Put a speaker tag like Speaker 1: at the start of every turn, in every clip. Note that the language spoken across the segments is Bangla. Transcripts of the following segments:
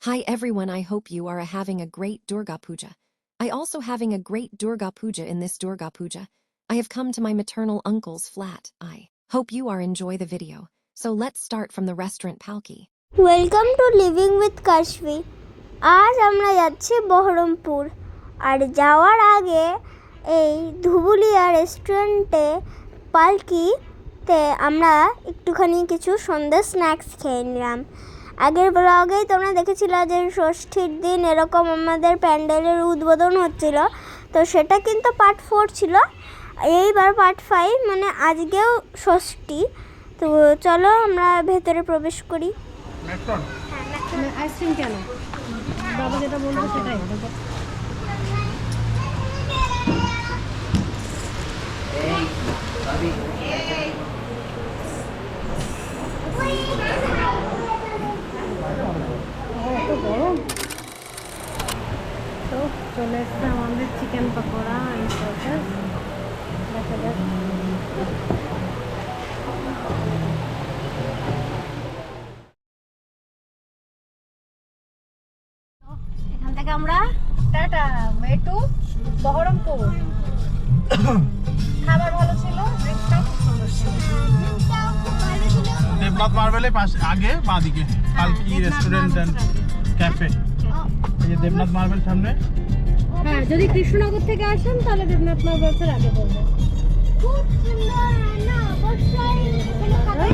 Speaker 1: Hi everyone, I hope you are having a great Durga Puja. I also having a great Durga Puja in this Durga Puja. I have come to my maternal uncle's flat. I hope you are enjoy the video. So let's start from the restaurant Palki.
Speaker 2: Welcome to living with Kashfi. আজ আমরা যাচ্ছি বহরমপুর। আর যাওয়ার আগে এই ধুবুলিয়া রেস্টুরেন্টে পালকিতে আমরা একটুখানি কিছু সন্ধ্যা স্ন্যাক্স খেয়ে নিলাম। আগের ব্লগেই তোমরা দেখেছিলে যে ষষ্ঠীর দিন এরকম আমাদের প্যান্ডেলের উদ্বোধন হচ্ছিল, তো সেটা কিন্তু পার্ট 4 ছিল। এইবার পার্ট 5, মানে আজকেও ষষ্ঠী। তো চলো আমরা ভেতরে প্রবেশ করি।
Speaker 3: আইসক্রিম কেন? বাবা যেটা বলবো সেটাই। এত গরম তো চলে এসছে আমাদের চিকেন পকোড়া। দেখা যাক। এখান থেকে আমরা টাটা ওয়ে টু বহরমপুর। খাবার ভালো ছিল, ড্রিঙ্কসটাও খুব সুন্দর ছিল।
Speaker 4: দেবনাথ মার্বেলের পাশে আগে বাঁদিকে পালকি রেস্টুরেন্ট এন্ড ক্যাফে। এই যে দেবনাথ মার্বেল সামনে।
Speaker 3: হ্যাঁ, যদি কৃষ্ণনগর থেকে আসেন তাহলে দেবনাথ মার্বেলসের আগে বলবেন।
Speaker 2: খুব সুন্দর না অবশ্যই এখানে খাবার।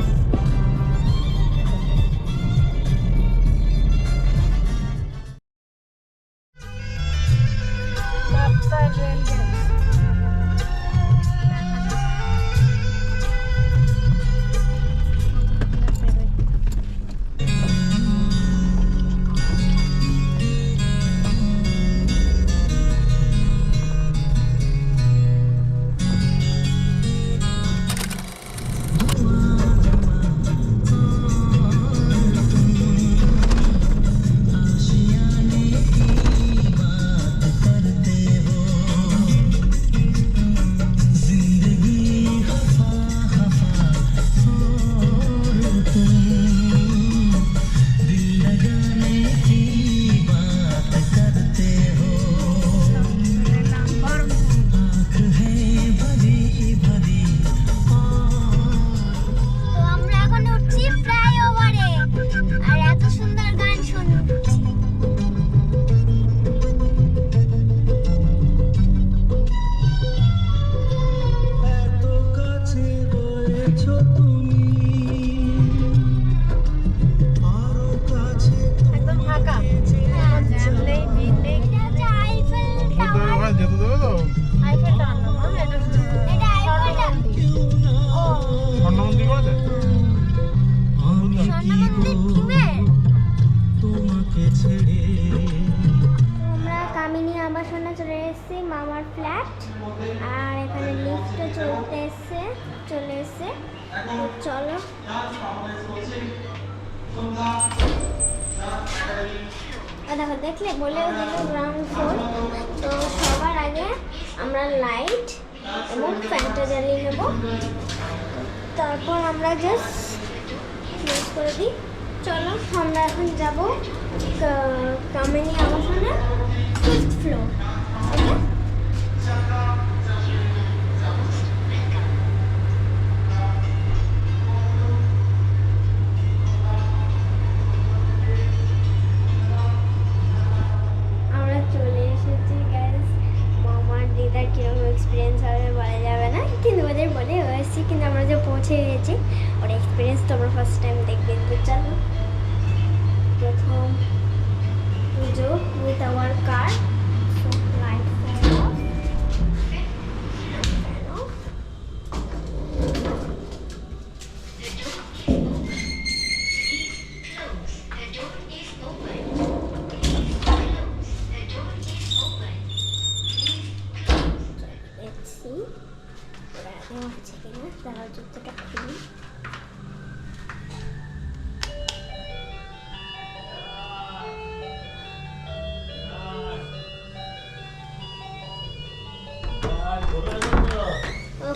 Speaker 2: আমরা কামিনী আবাসনে চলে এসেছি, মামার ফ্ল্যাট। আর এখানে লিফটে চলে এসছে। চলো দেখো, দেখলে বলেও দিল গ্রাউন্ড ফ্লোর। তো সবার আগে আমরা লাইট এবং ফ্যানটা জ্বালিয়ে নেব, তারপর আমরা জাস্ট ক্লোজ করে দিই। চলো আমরা এখন যাব কামিনী আবাসনে 5th ফ্লোর। আমরা চলে এসেছি গাইস। মামার দিদার কিরকম এক্সপিরিয়েন্স হবে বলা যাবে না, কিন্তু ওদের বলে এসেছি, কিন্তু আমরা যে পৌঁছে গেছি ওর এক্সপিরিয়েন্স তোমরা ফার্স্ট টাইম দেখবে। তো চলো, প্রথম পুজো উইথ আওয়ার কার। লাইট জুতোটা খুলি।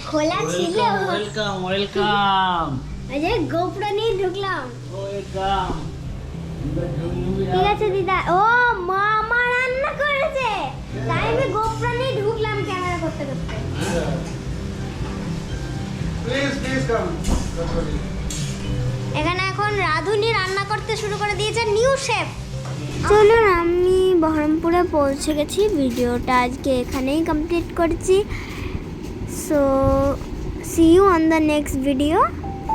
Speaker 2: খোলা ছিল।
Speaker 5: Welcome welcome.
Speaker 2: আরে গোপ্রো নিয়ে ঢুকলাম।
Speaker 5: ওয়েলকাম।
Speaker 2: ঠিক আছে দিদা। ও মামা রান্না করেছে, তাই আমি গোপ্রা নিয়ে ঢুকলাম ক্যামেরা করতে করতে। এখানে এখন রাধুনি রান্না করতে শুরু করে দিয়েছে, নিউ শেফ। চলুন, আমি বহরমপুরে পৌঁছে গেছি। ভিডিওটা আজকে এখানেই কমপ্লিট করছি। So see you on the next video.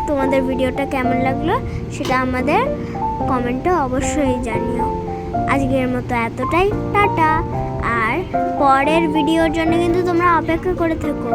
Speaker 2: তোমাদের ভিডিওটা কেমন লাগলো সেটা আমাদের কমেন্টে অবশ্যই জানিও। আজকের মতো এতটাই, টাটা। আর পরের ভিডিওর জন্য কিন্তু তোমরা অপেক্ষা করে থেকো।